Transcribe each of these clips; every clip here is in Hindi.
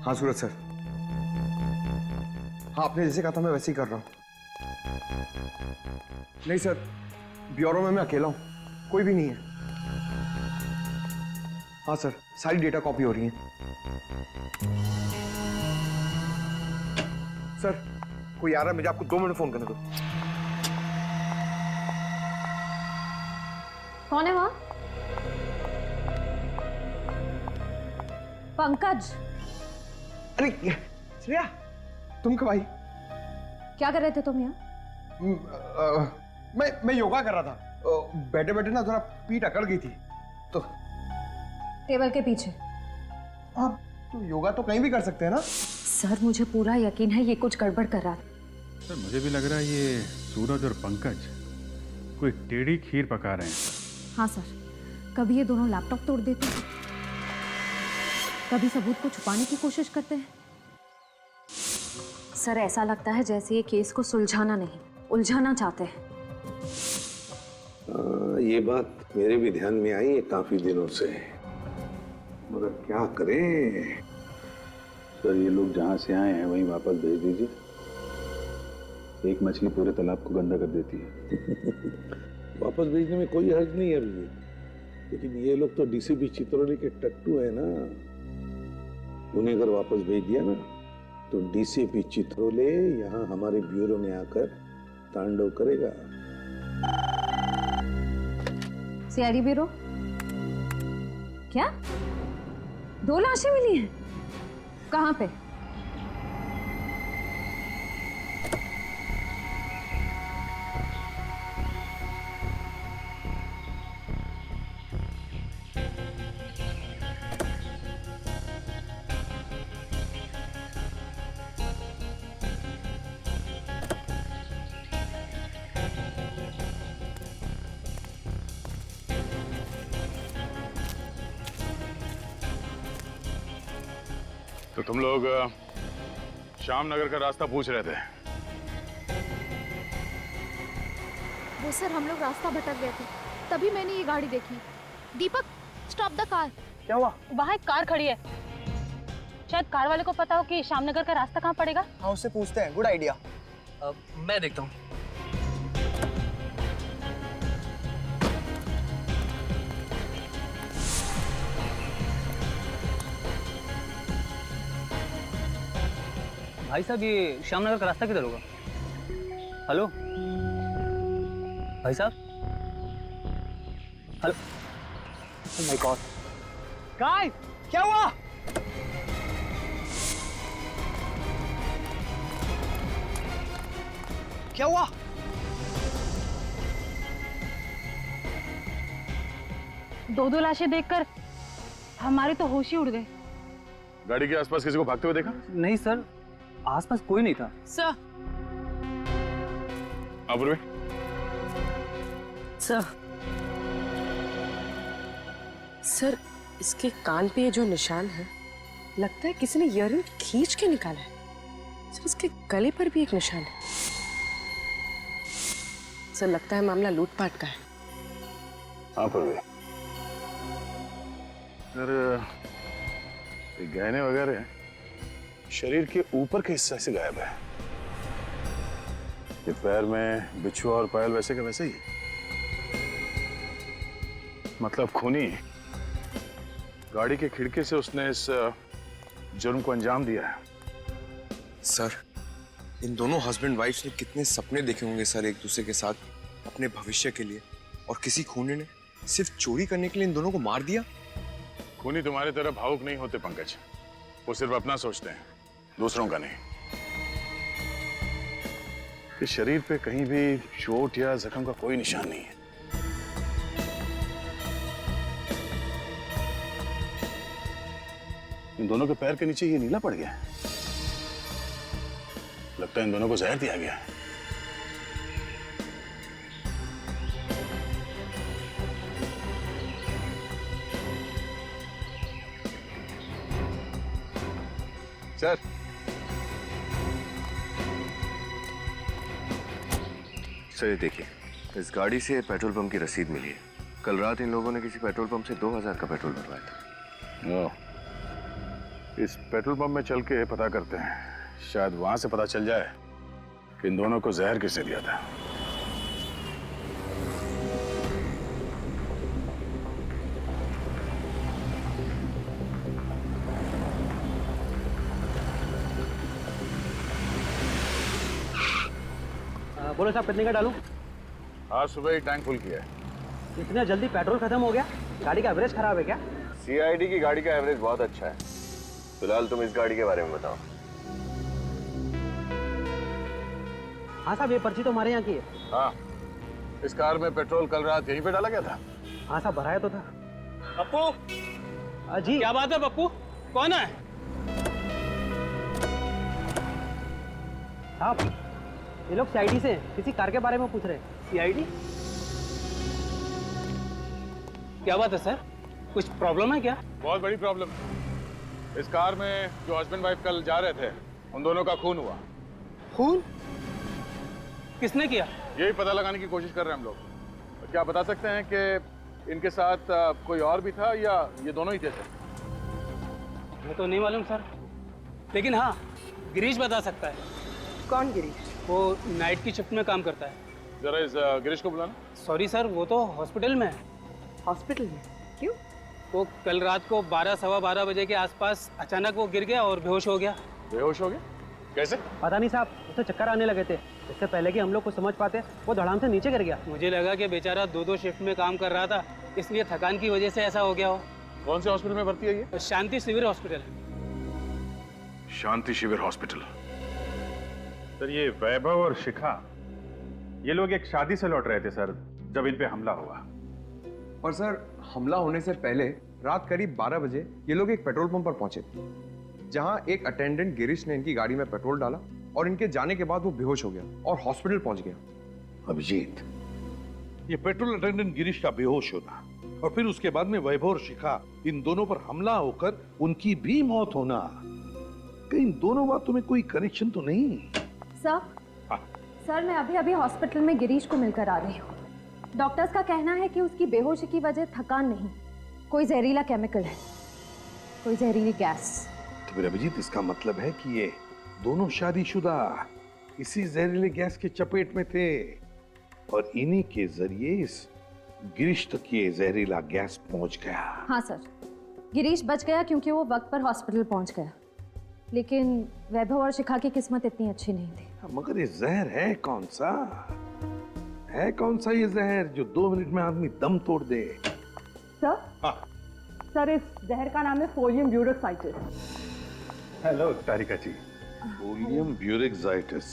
हाँ सूरज सर, हाँ आपने जैसे कहा था मैं वैसे ही कर रहा हूँ। नहीं सर, ब्यूरो में मैं अकेला हूँ, कोई भी नहीं है। हाँ सर, सारी डेटा कॉपी हो रही है। सर कोई आ रहा है, मुझे आपको 2 मिनट फोन करने दो। कौन है वहां? पंकज। अरे श्रेया, तुम कब आई? क्या कर रहे थे तुम यहाँ? मैं योगा कर रहा था, बैठे बैठे ना थोड़ा पीठ अकड़ गई थी तो। टेबल के पीछे। आप तो योगा तो कहीं भी कर सकते हैं ना? सर मुझे पूरा यकीन है ये कुछ गड़बड़ कर रहा था। सर मुझे भी लग रहा है ये सूरज और पंकज कोई टेढ़ी खीर पका रहे हैं। हाँ सर, कभी ये दोनों लैपटॉप तोड़ देते हैं, कभी सबूत को छुपाने की कोशिश करते हैं। सर ऐसा लगता है जैसे ये केस को सुलझाना नहीं, उलझाना चाहते हैं। ये बात मेरे भी ध्यान में आई है काफी दिनों से, मगर क्या करें। सर ये लोग जहाँ से आए हैं वहीं वापस भेज दीजिए। एक मछली पूरे तालाब को गंदा कर देती है। वापस भेजने में कोई हर्ज नहीं है अभी, लेकिन ये लोग तो डीसीपी चित्रोली के टट्टू है ना। उन्हें अगर वापस भेज दिया ना तो डीसीपी चित्रोले यहाँ हमारे ब्यूरो में आकर तांडव करेगा। CID bureau? क्या 2 लाशें मिली हैं? कहाँ पे? तो तुम लोग श्याम नगर का रास्ता पूछ रहे थे? वो सर हम लोग रास्ता भटक गए थे, तभी मैंने ये गाड़ी देखी। दीपक स्टॉप द कार। क्या हुआ? वहाँ एक कार खड़ी है, शायद कार वाले को पता हो कि श्यामनगर का रास्ता कहाँ पड़ेगा। हाँ उससे पूछते हैं, गुड आइडिया। मैं देखता हूँ। भाई साहब ये श्यामनगर का रास्ता किधर होगा? हेलो भाई साहब, hello. Oh my God guys क्या हुआ? क्या हुआ? दो लाशें देखकर हमारे तो होश ही उड़ गए। गाड़ी के आसपास किसी को भागते हुए देखा? नहीं सर, आसपास कोई नहीं था। सर अपूर्वी, सर इसके कान पे ये जो निशान है, लगता है किसी ने ईयररिंग खींच के निकाला है। सर इसके गले पर भी एक निशान है। सर लगता है मामला लूटपाट का है। अपूर्वी, सर ये गहने वगैरह शरीर के ऊपर के हिस्से से गायब है। ये पैर में बिच्छू और पायल वैसे का वैसे ही, मतलब खूनी। गाड़ी के खिड़की से उसने इस जुर्म को अंजाम दिया है। सर इन दोनों हस्बैंड वाइफ ने कितने सपने देखे होंगे सर एक दूसरे के साथ, अपने भविष्य के लिए, और किसी खूनी ने सिर्फ चोरी करने के लिए इन दोनों को मार दिया। खूनी तुम्हारी तरह भावुक नहीं होते पंकज, वो सिर्फ अपना सोचते हैं, दूसरों का नहीं। इस शरीर पे कहीं भी चोट या जख्म का कोई निशान नहीं है। इन दोनों के पैर के नीचे ये नीला पड़ गया है। लगता है इन दोनों को जहर दिया गया है। सर, सर देखिए, इस गाड़ी से पेट्रोल पंप की रसीद मिली है। कल रात इन लोगों ने किसी पेट्रोल पंप से 2000 का पेट्रोल भरवाया था। इस पेट्रोल पंप में चल के पता करते हैं, शायद वहां से पता चल जाए कि इन दोनों को जहर किसने दिया था। बोलो साहब कितने का डालूं? आज सुबह ही टैंक फुल किया है। इतना जल्दी पेट्रोल खत्म हो गया? गाड़ी का एवरेज खराब है क्या? सीआईडी की गाड़ी का एवरेज बहुत अच्छा है। फिलहाल तुम इस गाड़ी के बारे में बताओ। हाँ साहब, ये पर्ची तो हमारे यहाँ की है। हाँ, इस कार में पेट्रोल कल रात यहीं पे डाला गया था। हाँ साहब, भराया तो था। पप्पू जी क्या बात है पप्पू? कौन है? साहब, ये लोग सीआईडी से किसी कार के बारे में पूछ रहे हैं। सीआईडी? क्या बात है सर? कुछ प्रॉब्लम है क्या? बहुत बड़ी प्रॉब्लम है। इस कार में जो हस्बैंड वाइफ कल जा रहे थे, उन दोनों का खून हुआ। खून? किसने किया? यही पता लगाने की कोशिश कर रहे हैं हम लोग। क्या बता सकते हैं कि इनके साथ कोई और भी था या ये दोनों ही थे सर? वो तो नहीं मालूम सर, लेकिन हाँ, गिरीश बता सकता है। कौन गिरीश? वो नाइट की शिफ्ट में काम करता है। जरा इस गिरीश को बुलाना। सॉरी सर, वो तो हॉस्पिटल में है। हॉस्पिटल में? क्यों? वो कल रात को 12 सवा 12 बजे के आसपास अचानक वो गिर गया और बेहोश हो गया। बेहोश हो गया? कैसे? पता नहीं साहब, उसे चक्कर आने लगे थे। इससे पहले कि हम लोग कुछ समझ पाते, वो धड़ाम से नीचे गिर गया। मुझे लगा कि बेचारा 2-2 शिफ्ट में काम कर रहा था, इसलिए थकान की वजह से ऐसा हो गया हो। कौन से हॉस्पिटल में भर्ती है ये? शांति शिविर हॉस्पिटल। शांति शिविर हॉस्पिटल। सर, ये वैभव और शिखा, ये लोग एक शादी से लौट रहे थे सर, जब इन पे हमला हुआ। और सर, हमला होने से पहले रात करीब 12 बजे ये लोग एक पेट्रोल पंप पर पहुंचे, जहां एक अटेंडेंट गिरीश ने इनकी गाड़ी में पेट्रोल डाला और इनके जाने के बाद वो बेहोश हो गया और हॉस्पिटल पहुंच गया। अभिजीत, ये पेट्रोल अटेंडेंट गिरीश का बेहोश होना और फिर उसके बाद में वैभव और शिखा, इन दोनों पर हमला होकर उनकी भी मौत होना, कहीं इन दोनों बातों में कोई कनेक्शन तो नहीं? सर, हाँ। सर मैं अभी अभी हॉस्पिटल में गिरीश को मिलकर आ रही हूँ। डॉक्टर्स का कहना है कि उसकी बेहोशी की वजह थकान नहीं, कोई जहरीला केमिकल है, कोई जहरीली गैस। तो फिर अभिजीत, इसका मतलब है कि ये दोनों शादीशुदा इसी जहरीले गैस के चपेट में थे और इन्हीं के जरिए इस गिरीश तक ये जहरीला गैस पहुंच गया। हाँ सर, गिरीश बच गया क्योंकि वो वक्त पर हॉस्पिटल पहुंच गया, लेकिन वैभव और शिखा की किस्मत इतनी अच्छी नहीं थी। मगर ये जहर है कौन सा? है कौन सा ये जहर जो 2 मिनट में आदमी दम तोड़ दे? सर, हाँ। सर इस जहर का नाम है फोलियम ब्यूरोक्साइटिस। हेलो तारिका जी। फोलियम ब्यूरोक्साइटिस।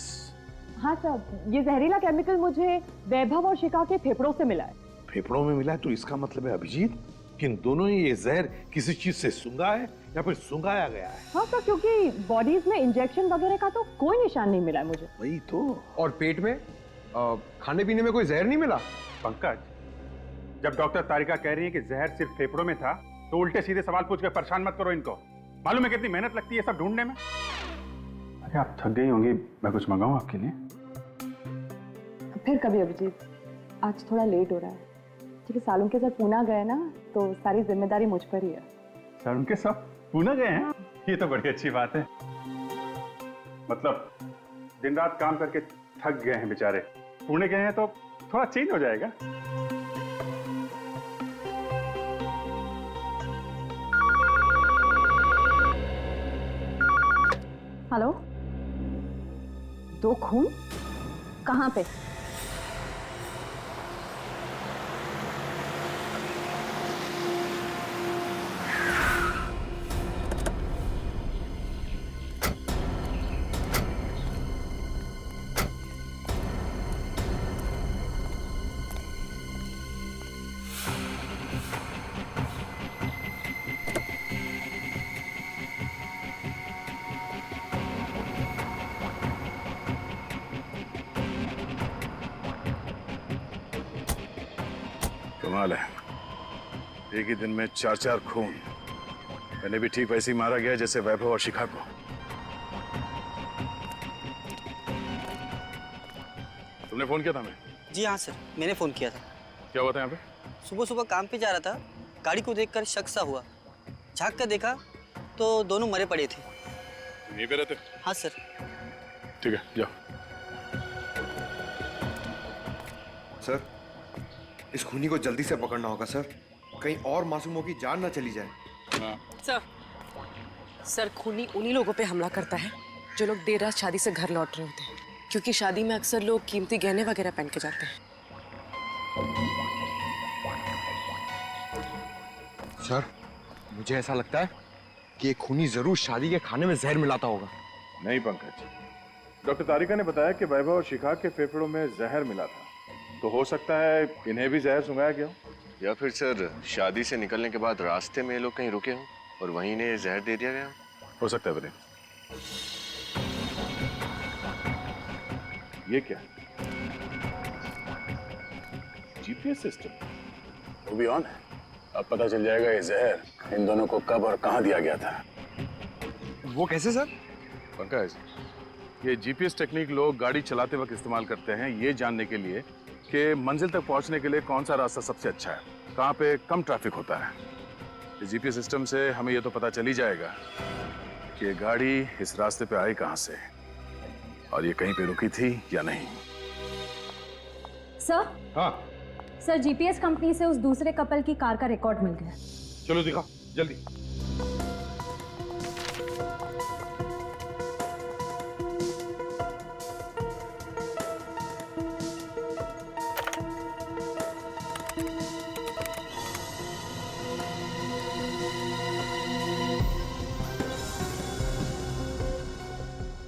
हाँ सर, ये जहरीला केमिकल मुझे वैभव और शिखा के फेफड़ों से मिला है। फेफड़ों में मिला है तो इसका मतलब है अभिजीत कि इन दोनों ही ये जहर किसी चीज से सूंघा है या फिर सूंघाया गया है। हाँ सर, क्योंकि बॉडीज में इंजेक्शन वगैरह का तो कोई निशान नहीं मिला है मुझे। वही तो। और पेट में खाने पीने में कोई जहर नहीं मिला? पंकज, जब डॉक्टर तारिका कह रही है कि जहर सिर्फ फेफड़ों में था, तो उल्टे सीधे सवाल पूछ कर परेशान मत करो इनको। मालूम है कितनी मेहनत लगती है सब ढूंढने में। अरे आप थक गई होंगी, मैं कुछ मंगाऊं आपके लिए? फिर कभी अभिजीत, आज थोड़ा लेट हो रहा है क्योंकि सालों के साथ पूना गए ना, तो सारी जिम्मेदारी मुझ पर ही है। सर उनके सब पूना गए हैं? ये तो बड़ी अच्छी बात है। मतलब दिन रात काम करके थक गए हैं बेचारे, पुणे गए हैं तो थोड़ा चेंज हो जाएगा। हेलो, 2 खून कहाँ पे? कमाल है, एक ही दिन में 4-4 खून। मैंने भी ठीक वैसे ही मारा गया जैसे वैभव और शिखा को। तुमने फोन किया था? मैं जी हाँ सर, मैंने फ़ोन किया था। क्या हुआ था यहाँ पे? सुबह सुबह काम पे जा रहा था, गाड़ी को देखकर शक सा हुआ। झांक कर देखा तो दोनों मरे पड़े थे। यहीं पे रहते? हाँ सर। ठीक है, जाओ। सर, इस खूनी को जल्दी से पकड़ना होगा सर, कहीं और मासूमों की जान ना चली जाए। सर खूनी उन्हीं लोगों पे हमला करता है जो लोग देर रात शादी से घर लौट रहे होते हैं, क्योंकि शादी में अक्सर लोग कीमती गहने वगैरह पहन के जाते हैं। सर, मुझे ऐसा लगता है कि ये खूनी जरूर शादी के खाने में जहर मिलाता होगा। नहीं पंकज, डॉक्टर तारिका ने बताया कि वैभव और शिखा के फेफड़ों में जहर मिला था, तो हो सकता है इन्हें भी जहर सुंघाया गया हो। या फिर सर शादी से निकलने के बाद रास्ते में ये लोग कहीं रुके हों और वहीं इन्हें जहर दे दिया गया हो सकता है। ये क्या? जीपीएस सिस्टम वो भी ऑन है। अब पता चल जाएगा ये जहर इन दोनों को कब और कहां दिया गया था। वो कैसे सर? पंकज, ये जीपीएस टेक्निक लोग गाड़ी चलाते वक्त इस्तेमाल करते हैं ये जानने के लिए कि मंजिल तक पहुंचने के लिए कौन सा रास्ता सबसे अच्छा है, कहां पे कम ट्रैफिक होता है। इस जीपीएस सिस्टम से हमें ये तो पता चल ही जाएगा कि ये गाड़ी इस रास्ते पे आई कहां से और ये कहीं पे रुकी थी या नहीं। सर? हाँ सर, जीपीएस कंपनी से उस दूसरे कपल की कार का रिकॉर्ड मिल गया। चलो दिखा जल्दी।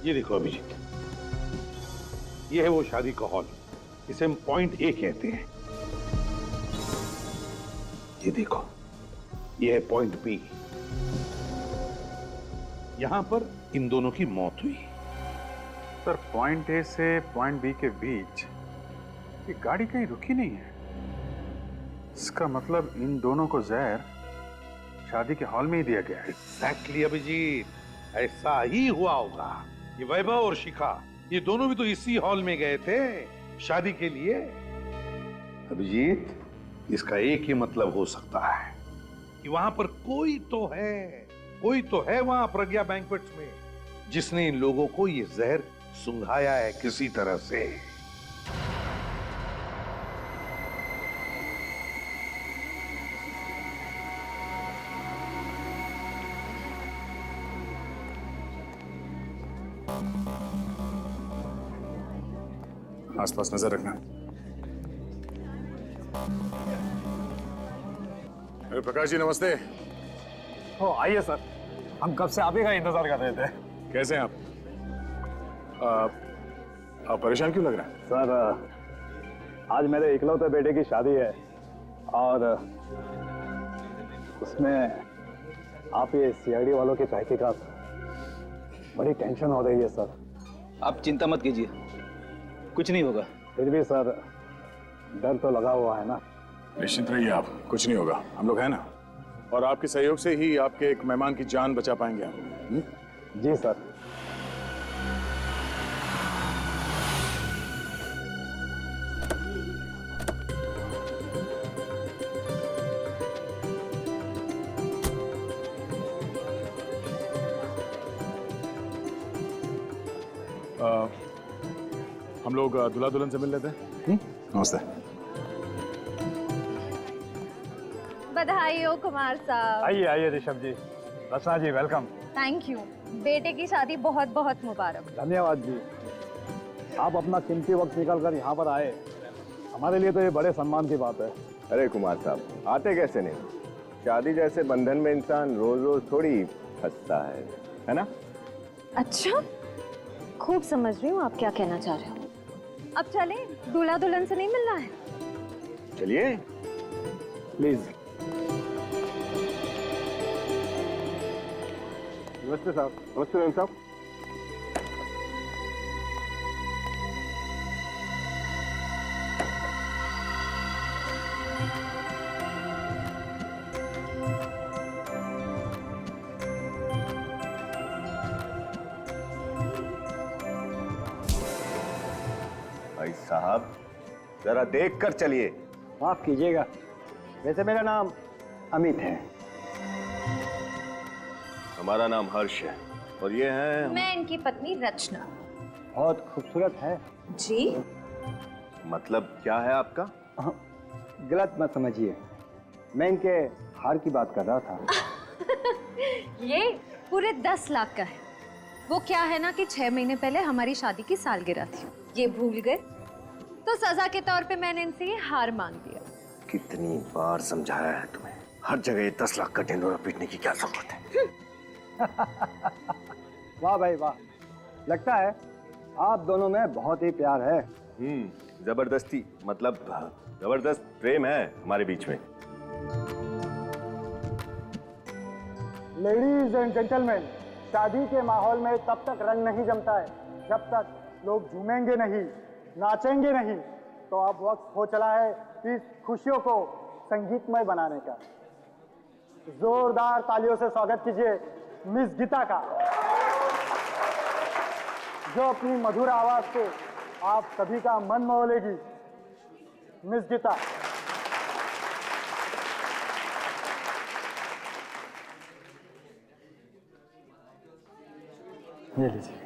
ये देखो अभिजीत, ये है वो शादी का हॉल, इसे हम पॉइंट ए कहते हैं। ये देखो, ये है पॉइंट बी, यहां पर इन दोनों की मौत हुई। सर, पॉइंट ए से पॉइंट बी के बीच ये गाड़ी कहीं रुकी नहीं है। इसका मतलब इन दोनों को जहर शादी के हॉल में ही दिया गया है। एग्जैक्टली अभिजीत, ऐसा ही हुआ होगा। ये वैभव और शिखा, ये दोनों भी तो इसी हॉल में गए थे शादी के लिए। अभिजीत, इसका एक ही मतलब हो सकता है कि वहां पर कोई तो है वहां प्रज्ञा बैंक्वेट्स में, जिसने इन लोगों को ये जहर सुंघाया है किसी तरह से। आसपास नजर रखना। अरे प्रकाश जी, नमस्ते। ओ आइए सर, हम कब से आप ही का इंतजार कर रहे थे। कैसे हैं आप परेशान क्यों लग रहे हैं? सर, आज मेरे इकलौते बेटे की शादी है और उसमें आप ये सीआईडी वालों की तहकीकात, बड़ी टेंशन हो रही है सर। आप चिंता मत कीजिए, कुछ नहीं होगा। फिर भी सर, डर तो लगा हुआ है ना। निश्चिंत रहिए आप, कुछ नहीं होगा, हम लोग हैं ना, और आपके सहयोग से ही आपके एक मेहमान की जान बचा पाएंगे हम। जी सर। हम लोग दूल्हा दुल्हन से मिल लेते हैं। नमस्ते। बधाई हो कुमार साहब। आइए आइए ऋषभ जी, रचना जी, वेलकम। Thank you. बेटे की शादी बहुत बहुत मुबारक। धन्यवाद जी, आप अपना कीमती वक्त निकाल कर यहाँ पर आए, हमारे लिए तो ये बड़े सम्मान की बात है। अरे कुमार साहब, आते कैसे नहीं, शादी जैसे बंधन में इंसान रोज रोज थोड़ी फंसता है ना? अच्छा, खूब समझ रही हूँ आप क्या कहना चाह रहे हो। अब चले, दूल्हा दुल्हन से नहीं मिलना है? चलिए प्लीज। नमस्ते साहब। नमस्ते मैम साहब। भाई साहब, जरा देख कर चलिए। माफ कीजिएगा, वैसे मेरा नाम अमित है। हमारा नाम हर्ष है और ये है मैं इनकी पत्नी रचना। बहुत खूबसूरत है। जी? मतलब क्या है आपका? गलत मत समझिए, मैं इनके हार की बात कर रहा था। ये पूरे 10 लाख का है। वो क्या है ना कि 6 महीने पहले हमारी शादी की सालगिरह थी, ये भूल गए तो सजा के तौर पे मैंने इनसे ये हार मांग लिया। कितनी बार समझाया है तुम्हें, हर जगह ये 10 लाख का ढिंढोरा पीटने की क्या जरूरत है? वाह भाई वाह, लगता है आप दोनों में बहुत ही प्यार है। जबरदस्ती मतलब जबरदस्त प्रेम है हमारे बीच में। लेडीज एंड जेंटलमैन, शादी के माहौल में तब तक रंग नहीं जमता है जब तक लोग झूमेंगे नहीं, नाचेंगे नहीं। तो अब वक्त हो चला है इस खुशियों को संगीतमय बनाने का। जोरदार तालियों से स्वागत कीजिए मिस गीता का, जो अपनी मधुर आवाज से आप सभी का मन मोह लेगी। मिस गीता। ये लीजिए।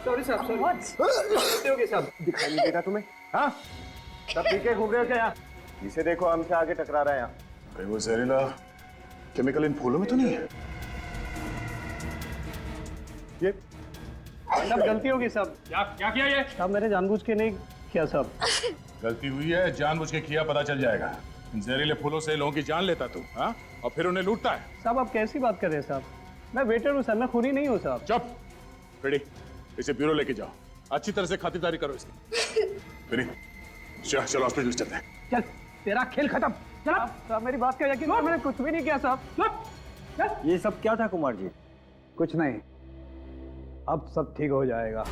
सॉरी साहब, सॉरी। साहब दिखाई नहीं देता तुम्हें? हाँ, सब ठीक है? घूम रहे हो क्या यहाँ? इसे देखो, हमसे आगे टकरा रहा है यहाँ। अरे वो जहरीला केमिकल इन फूलों में तो नहीं है? ये सब गलती होगी सब। क्या किया ये? साहब मैंने जानबूझ के नहीं किया साहब। गलती हुई है, जानबूझ के किया पता चल जाएगा। इन जहरीले फूलों से लोगों की जान लेता तू, हाँ? और फिर उन्हें लूटता है। साहब आप कैसी बात कर रहे हैं साहब? मैं वेटर हूँ सर, मैं खूनी नहीं हूँ साहब। चुप, रेडी, इसे ब्यूरो लेके जाओ, अच्छी तरह से खातिरदारी करो इसकी। फिर चलो हॉस्पिटल चलते हैं। चल, तेरा खेल खत्म। चल साहब, मेरी बात का यकीन करो, मैंने कुछ भी नहीं किया साहब। ये सब क्या था कुमार जी? कुछ नहीं, अब सब ठीक हो जाएगा।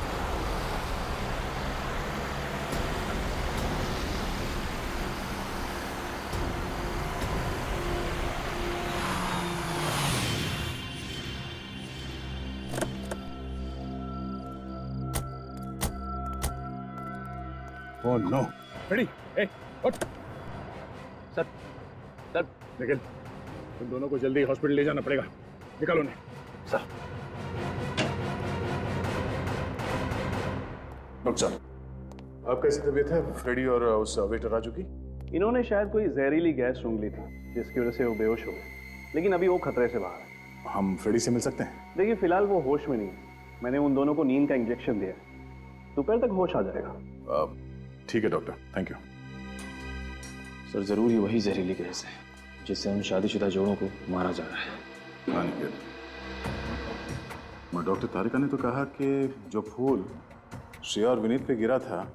ओह नो, रेडी, ए, उठ। सर, सर, निखिल, तुम दोनों को जल्दी हॉस्पिटल ले जाना पड़ेगा, निकालो उन्हें। सर। डॉक्टर साहब, आप कैसी तबीयत है फ्रेडी और उस वेटर राजू की? इन्होंने शायद कोई जहरीली गैस सूंघ ली थी, जिसकी वजह से वो बेहोश हो गए, लेकिन अभी वो खतरे से बाहर है। हम फ्रेडी से मिल सकते हैं? देखिए, फिलहाल वो होश में नहीं है। मैंने उन दोनों को नींद का इंजेक्शन दिया है, दोपहर तक होश आ जाएगा। ठीक है डॉक्टर, थैंक यू। सर, जरूर ही वही जहरीली गैस है जिससे उन शादीशुदा जोड़ों को मारा जा रहा है। हाँ निखिल, डॉक्टर तारिका ने तो कहा कि जो फूल श्रेया और विनीत पे गिरा था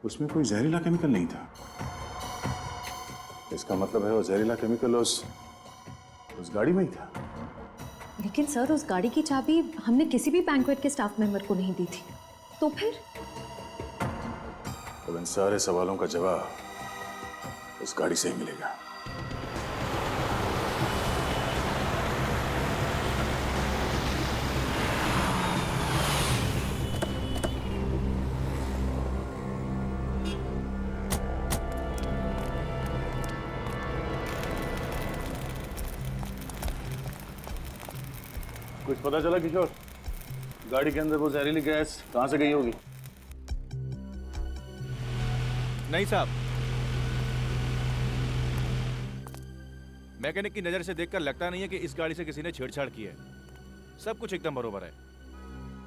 उसमें कोई जहरीला केमिकल नहीं था। इसका मतलब है वो जहरीला केमिकल उस गाड़ी में ही था। लेकिन सर, उस गाड़ी की चाबी हमने किसी भी बैंक्वेट के स्टाफ मेंबर को नहीं दी थी, तो फिर? अब इन सारे सवालों का जवाब उस गाड़ी से ही मिलेगा। कुछ पता चला किशोर? गाड़ी के अंदर वो जहरीली गैस कहां से गई होगी? नहीं साहब, मैकेनिक की नजर से देखकर लगता नहीं है कि इस गाड़ी से किसी ने छेड़छाड़ की है। सब कुछ एकदम बरोबर है।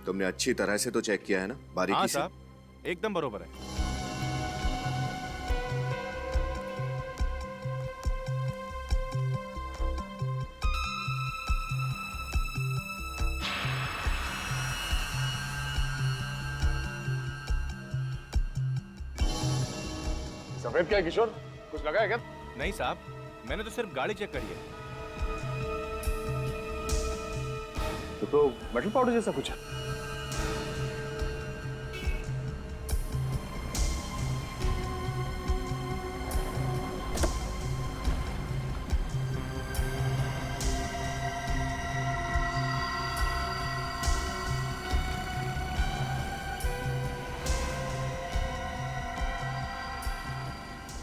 तुमने अच्छी तरह से तो चेक किया है ना, बारीकी हाँ से? साहब, एकदम बरोबर है। सफेद क्या है किशोर, कुछ लगा है क्या? नहीं साहब, मैंने तो सिर्फ गाड़ी चेक करी है। तो मेटल पाउडर जैसा कुछ है।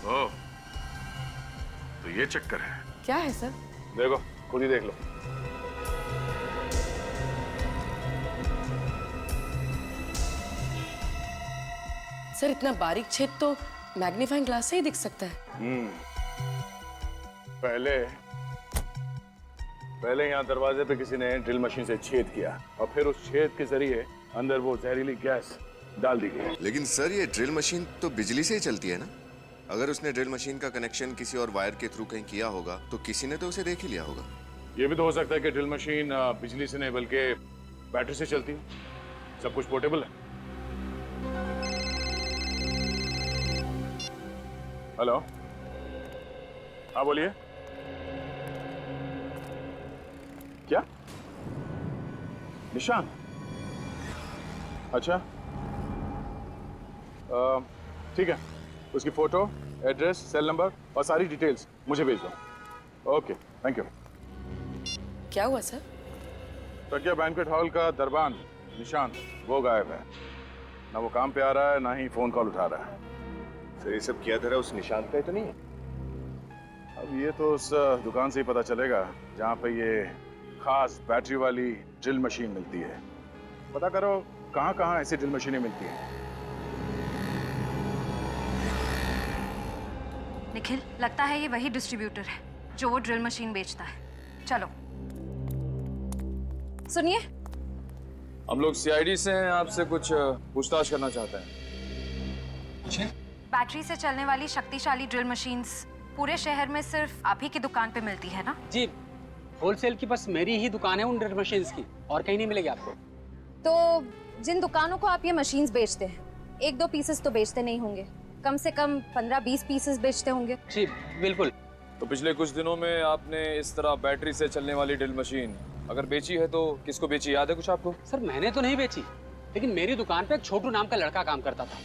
ओह, तो ये चक्कर है। क्या है सर? देखो, खुद ही देख लो। सर इतना बारीक छेद तो मैग्नीफाइंग ग्लास से ही दिख सकता है। पहले यहाँ दरवाजे पे किसी ने ड्रिल मशीन से छेद किया और फिर उस छेद के जरिए अंदर वो जहरीली गैस डाल दी गई। लेकिन सर ये ड्रिल मशीन तो बिजली से ही चलती है ना? अगर उसने ड्रिल मशीन का कनेक्शन किसी और वायर के थ्रू कहीं किया होगा तो किसी ने तो उसे देख ही लिया होगा। ये भी तो हो सकता है कि ड्रिल मशीन बिजली से नहीं बल्कि बैटरी से चलती है। सब कुछ पोर्टेबल है। हेलो, हाँ बोलिए। क्या? निशान? अच्छा, ठीक है, उसकी फोटो, एड्रेस, सेल नंबर और सारी डिटेल्स मुझे भेज दो। Okay, thank you. क्या हुआ सर? प्रज्ञा बैंक्वेट हॉल का दरबान निशान वो गायब है। ना वो काम पे आ रहा है, ना ही फोन कॉल उठा रहा है। सर ये सब किया धरा उस निशान का ही तो नहीं है? अब ये तो उस दुकान से ही पता चलेगा जहाँ पे ये खास बैटरी वाली ड्रिल मशीन मिलती है। पता करो कहाँ कहाँ ऐसी ड्रिल मशीनें मिलती हैं। निखिल, लगता है ये वही डिस्ट्रीब्यूटर है जो वो ड्रिल मशीन बेचता है। चलो सुनिए, हम लोग सीआईडी से हैं, आपसे कुछ पूछताछ करना चाहते हैं। बैटरी से चलने वाली शक्तिशाली ड्रिल मशीन्स पूरे शहर में सिर्फ आप ही की दुकान पे मिलती है ना? जी, होलसेल की बस मेरी ही दुकान है उन ड्रिल मशीन्स की, और कहीं नहीं मिलेगी आपको। तो जिन दुकानों को आप ये मशीन्स बेचते हैं, 1-2 पीसेस तो बेचते नहीं होंगे, कम से कम 15-20 पीसेस बेचते होंगे। जी बिल्कुल। तो पिछले कुछ दिनों में आपने इस तरह बैटरी से चलने वाली ड्रिल मशीन अगर बेची है तो किसको बेची, याद है कुछ आपको? सर मैंने तो नहीं बेची, लेकिन मेरी दुकान पे एक छोटू नाम का लड़का काम करता था।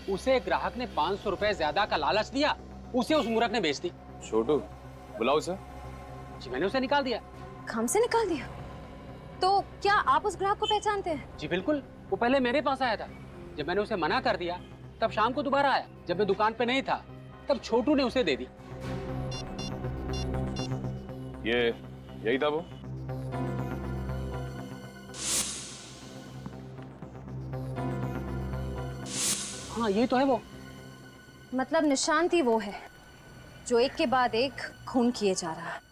उसे एक ग्राहक ने 500 रुपए ज्यादा का लालच दिया, उसे उस मूर्ख ने बेच दी। छोटू, बुलाओ उसे। जी मैंने उसे निकाल दिया। काम से निकाल दिया? तो क्या आप उस ग्राहक को पहचानते हैं? जी बिल्कुल, वो पहले मेरे पास आया था। जब मैंने उसे मना कर दिया तब शाम को दोबारा आया। जब मैं दुकान पे नहीं था तब छोटू ने उसे दे दी। ये यही था वो? हाँ ये तो है वो। मतलब निशांत ही वो है जो एक के बाद एक खून किए जा रहा है।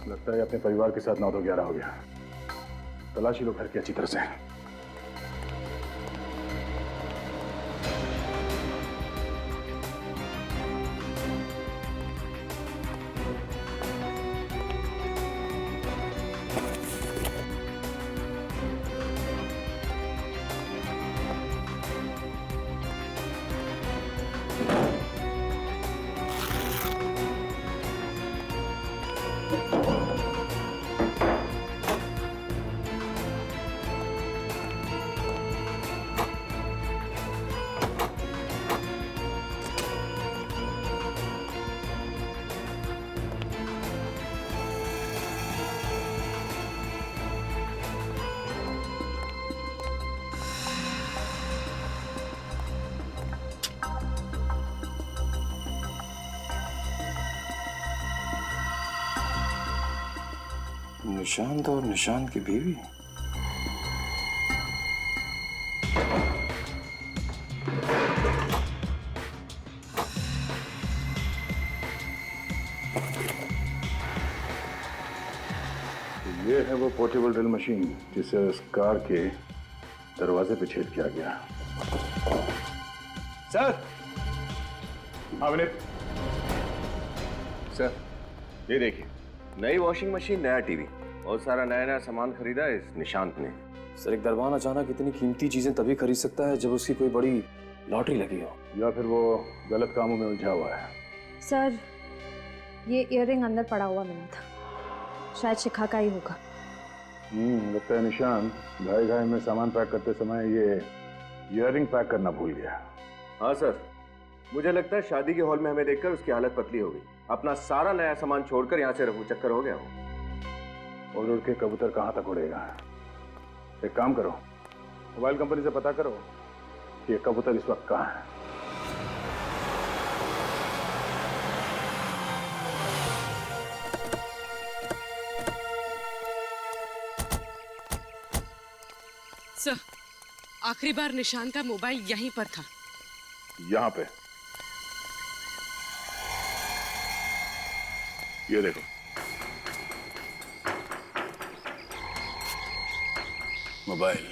लगता है अपने परिवार के साथ 9 तो 11 हो गया। तलाशी लो घर की अच्छी तरह से। निशांत और निशांत की बीवी। ये है वो पोर्टेबल ड्रिल मशीन जिसे उस कार के दरवाजे पे छेद किया गया। सर। हाँ विनीत। सर ये देखिए, नई वॉशिंग मशीन, नया टीवी, बहुत सारा नया नया सामान खरीदा है इस निशांत ने। सर एक दरबान अचानक इतनी कीमती चीजें तभी खरीद सकता है जब उसकी कोई बड़ी लॉटरी लगी हो, या फिर वो गलत कामों में उलझा हुआ है। सर ये इयररिंग अंदर पड़ा हुआ मिला था, शायद शिखा का ही होगा। लगता है निशांत घाई घाई में सामान पैक करते समय ये इयररिंग पैक करना भूल गया। हाँ सर, मुझे लगता है शादी के हॉल में हमें देखकर उसकी हालत पतली हो गई, अपना सारा नया सामान छोड़कर यहाँ से रफू चक्कर हो गया वो। उड़ उड़ के कबूतर कहाँ तक उड़ेगा। एक काम करो, मोबाइल कंपनी से पता करो कि ये कबूतर इस वक्त कहाँ है। सर आखिरी बार निशान का मोबाइल यहीं पर था। यहाँ पे ये देखो, मोबाइल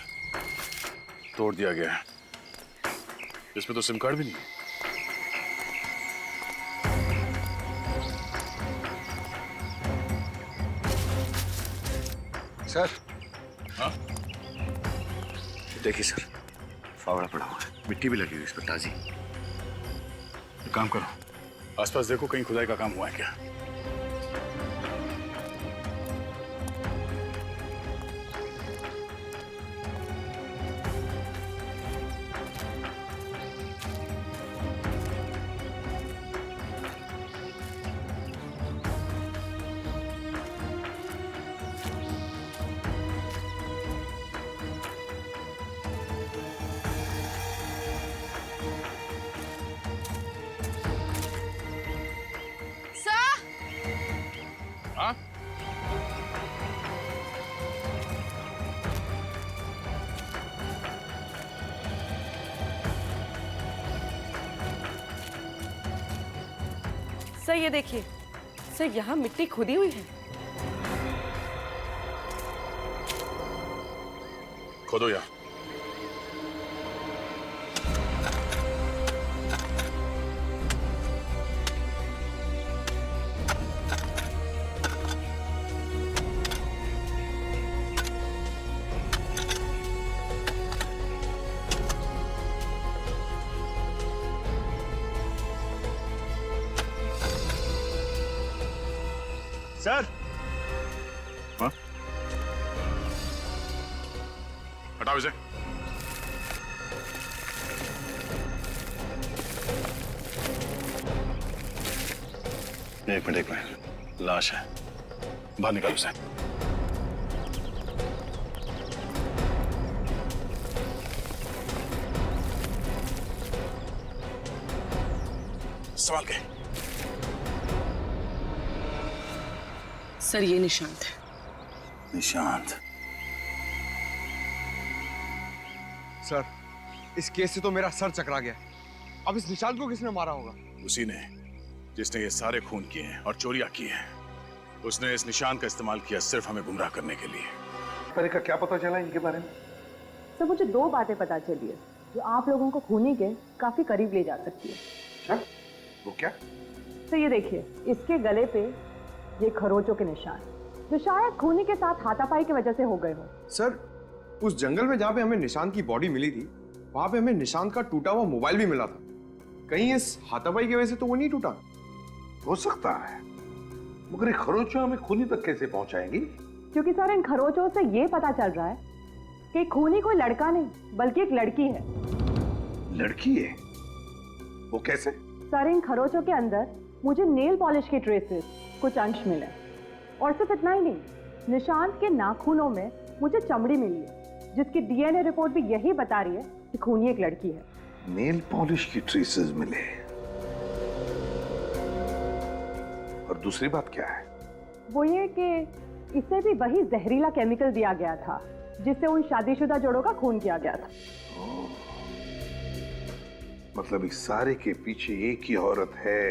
तोड़ दिया गया है, इसमें तो सिम कार्ड भी नहीं है। सर। हाँ देखिए सर, फावड़ा पड़ा हुआ है, मिट्टी भी लगी हुई इस पर ताजी। एक काम करो, आसपास देखो कहीं खुदाई का काम हुआ है क्या। हाँ? सर ये देखिए, सर यहाँ मिट्टी खुदी हुई है। खोदो यहाँ। सर। हाँ? हटाओ इसे। एक मिनट, लाश है, बाहर निकालो उसे। संभाल के। सर ये निशांत है। निशांत? सर इस केस से तो मेरा सर चकरा गया। अब इस निशांत को किसने मारा होगा? उसी ने जिसने ये सारे खून किए हैं और चोरियां की हैं। उसने इस निशान का इस्तेमाल किया सिर्फ हमें गुमराह करने के लिए। पर का क्या पता चला इनके बारे में? सर मुझे दो बातें पता चली है जो आप लोगों को खूनी के काफी करीब ले जा सकती है। क्या? वो क्या? तो ये देखिए, इसके गले पे ये खरोचों के निशान जो शायद खूनी के साथ हाथापाई की वजह से हो गए हो। सर उस जंगल में जहाँ पे हमें निशांत की बॉडी मिली थी, वहां पे हमें निशांत का टूटा हुआ मोबाइल भी मिला था। कहीं इस हाथापाई की वजह से तो वो नहीं टूटा? हो सकता है, मगर ये खरोचों हमें खूनी तक कैसे पहुंचाएंगी? क्योंकि सर इन खरोचों से ये पता चल रहा है कि खूनी कोई लड़का नहीं बल्कि एक लड़की है। लड़की है? वो कैसे? सर इन खरोचों के अंदर मुझे नेल पॉलिश के ट्रेसेस कुछ अंश मिले, और सिर्फ इतना ही नहीं, निशांत के नाखूनों में मुझे चमड़ी मिली है जिसकी डीएनए रिपोर्ट भी यही बता रही है कि खूनी एक लड़की है। नेल पॉलिश की ट्रेसेस मिले, और दूसरी बात क्या है? वो ये कि इसे भी वही जहरीला केमिकल दिया गया था जिससे उन शादीशुदा जोड़ों का खून किया गया था। मतलब इस सारे के पीछे एक ही औरत है,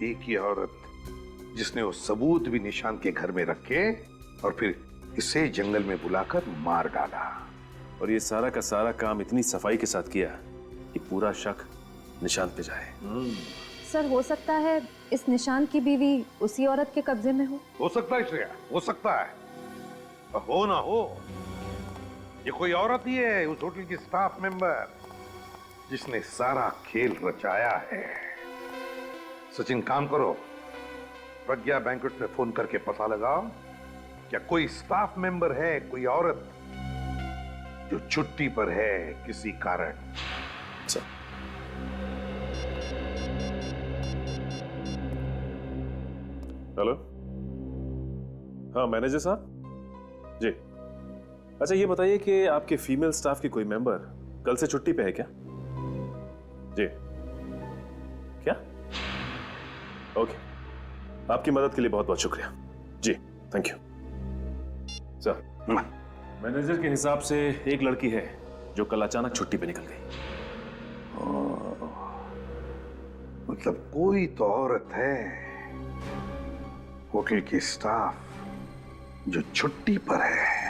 एक ही औरत जिसने वो सबूत भी निशान के घर में रखे और फिर इसे जंगल में बुलाकर मार डाला। और ये सारा का सारा काम इतनी सफाई के साथ किया कि पूरा शक निशांत पे जाए। सर हो सकता है इस निशांत की बीवी उसी औरत के कब्जे में हो सकता है श्रेया, हो सकता है। हो ना हो, ये कोई औरत ही है, उस होटल की स्टाफ मेंबर जिसने सारा खेल रचाया है। सचिन, काम करो, प्रज्ञा बैंक्वेट में फोन करके पता लगाओ क्या कोई स्टाफ मेंबर है, कोई औरत जो छुट्टी पर है किसी कारण। हेलो, हाँ मैनेजर साहब जी। अच्छा ये बताइए कि आपके फीमेल स्टाफ की कोई मेंबर कल से छुट्टी पे है क्या? जी। क्या? ओके, आपकी मदद के लिए बहुत बहुत शुक्रिया जी, थैंक यू सर। मैनेजर के हिसाब से एक लड़की है जो कल अचानक छुट्टी पे निकल गई। मतलब कोई तो औरत है होटल की स्टाफ जो छुट्टी पर है।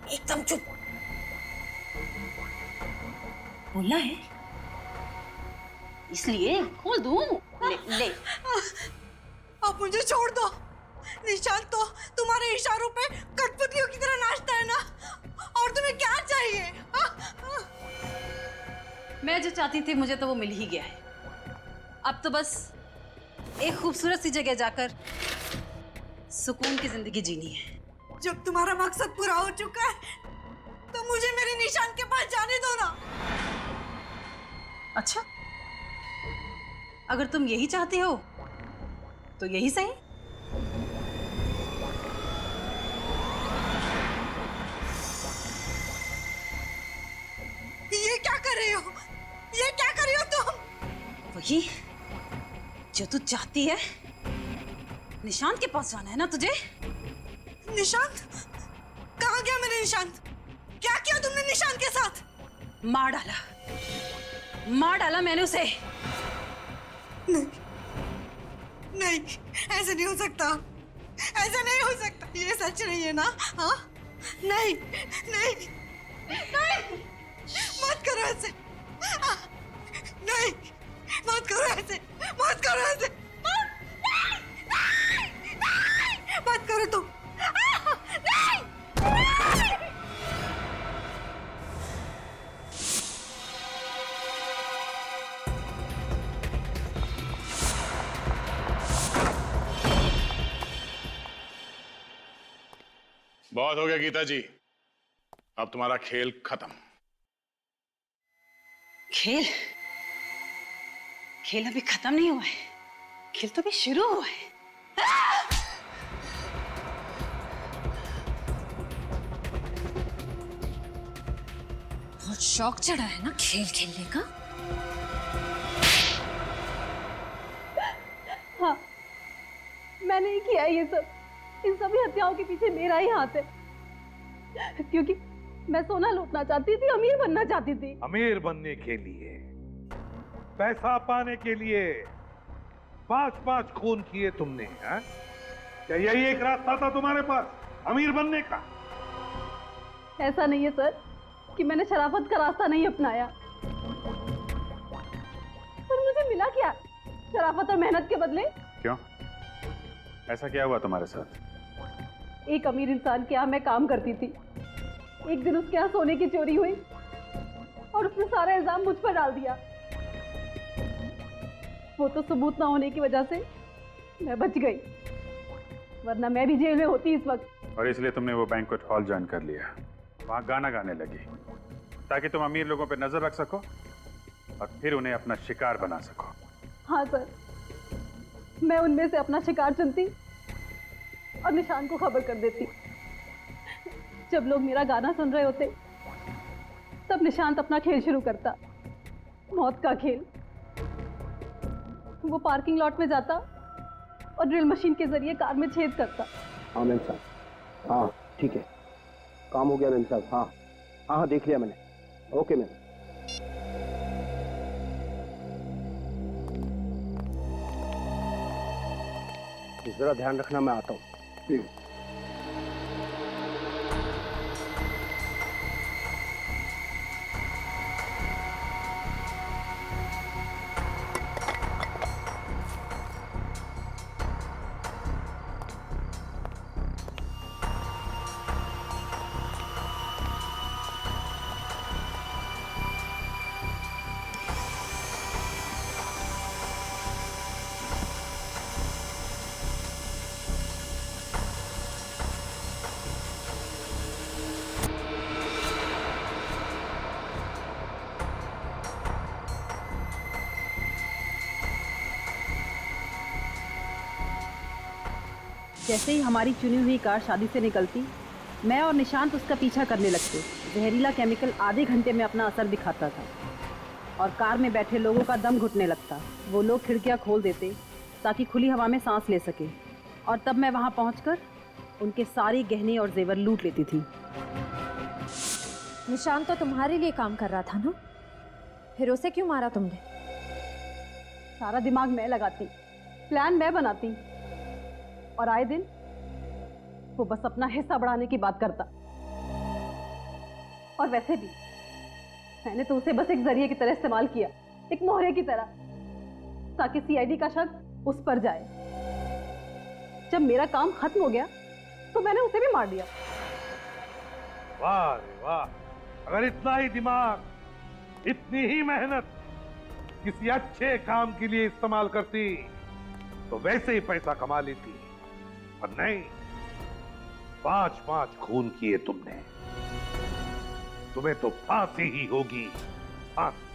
एकदम चुप। बोलना है इसलिए खोल दूं। ले। आप मुझे छोड़ दो। निशांत तो तुम्हारे इशारों पे कठपुतलियों की तरह नाचता है ना, और तुम्हें क्या चाहिए? मैं जो चाहती थी मुझे तो वो मिल ही गया है। अब तो बस एक खूबसूरत सी जगह जाकर सुकून की जिंदगी जीनी है। जब तुम्हारा मकसद पूरा हो चुका है तो मुझे मेरे निशांत के पास जाने दो ना। अच्छा, अगर तुम यही चाहती हो तो यही सही। ये क्या कर रही हो? ये क्या कर रही हो तुम? वही जो तू चाहती है। निशांत के पास जाना है ना तुझे? निशांत? कहाँ गया मेरे निशांत? क्या किया तुमने निशांत के साथ? मार डाला मैंने उसे। नहीं, ऐसे नहीं हो सकता, ऐसा नहीं हो सकता। ये सच नहीं है ना? हाँ, नहीं नहीं नहीं, मत करो ऐसे। नहीं, मत करो ऐसे, मत करो ऐसे, मत करो तुम। नहीं, बहुत हो गया गीता जी, अब तुम्हारा खेल खत्म। खेल? खेल अभी खत्म नहीं हुआ है, खेल तो अभी शुरू हुआ है। बहुत शौक चढ़ा है ना खेल खेलने का। हाँ, मैंने ही किया ये सब। इन सभी हत्याओं के पीछे मेरा ही हाथ है, क्योंकि मैं सोना लूटना चाहती थी, अमीर बनना चाहती थी। अमीर बनने के लिए, पैसा पाने के लिए 5-5 खून किए तुमने, हैं? क्या यही एक रास्ता था तुम्हारे पास अमीर बनने का? ऐसा नहीं है सर कि मैंने शराफत का रास्ता नहीं अपनाया, पर मुझे मिला क्या शराफत और मेहनत के बदले? क्यों? ऐसा क्या हुआ तुम्हारे साथ? एक अमीर इंसान के यहाँ मैं काम करती थी। एक दिन उसके यहाँ सोने की चोरी हुई और उसने सारा इल्जाम मुझ पर डाल दिया। वो तो सबूत ना होने की वजह से मैं बच गई, वरना मैं भी जेल में होती इस वक्त। और इसलिए तुमने वो बैंक्वेट हॉल ज्वाइन कर लिया, वहां गाना गाने लगी, ताकि तुम अमीर लोगों पर नजर रख सको और फिर उन्हें अपना शिकार बना सको। हाँ सर, मैं उनमें से अपना शिकार चुनती और निशान को खबर कर देती। जब लोग मेरा गाना सुन रहे होते तब निशांत अपना खेल शुरू करता, मौत का खेल। वो पार्किंग लॉट में जाता और ड्रिल मशीन के जरिए कार में छेद करता। हाँ मैम साहब, हाँ ठीक है, काम हो गया मैम साहब। हाँ हाँ हाँ देख लिया मैंने। Okay ma'am. जरा ध्यान रखना, मैं आता हूँ। ठीक। जैसे ही हमारी चुनी हुई कार शादी से निकलती, मैं और निशांत उसका पीछा करने लगते। जहरीला केमिकल आधे घंटे में अपना असर दिखाता था और कार में बैठे लोगों का दम घुटने लगता। वो लोग खिड़कियां खोल देते ताकि खुली हवा में सांस ले सके, और तब मैं वहां पहुंचकर उनके सारे गहने और जेवर लूट लेती थी। निशांत तो तुम्हारे लिए काम कर रहा था ना, फिर उसे क्यों मारा तुमने? सारा दिमाग मैं लगाती, प्लान मैं बनाती, और आए दिन वो बस अपना हिस्सा बढ़ाने की बात करता। और वैसे भी मैंने तो उसे बस एक जरिए की तरह इस्तेमाल किया, एक मोहरे की तरह, ताकि सीआईडी का शक उस पर जाए। जब मेरा काम खत्म हो गया तो मैंने उसे भी मार दिया। वाह रे वाह, अगर इतना ही दिमाग, इतनी ही मेहनत किसी अच्छे काम के लिए इस्तेमाल करती तो वैसे ही पैसा कमा लेती, पर नहीं, 5-5 खून किए तुमने, तुम्हें तो फांसी ही होगी, फांसी।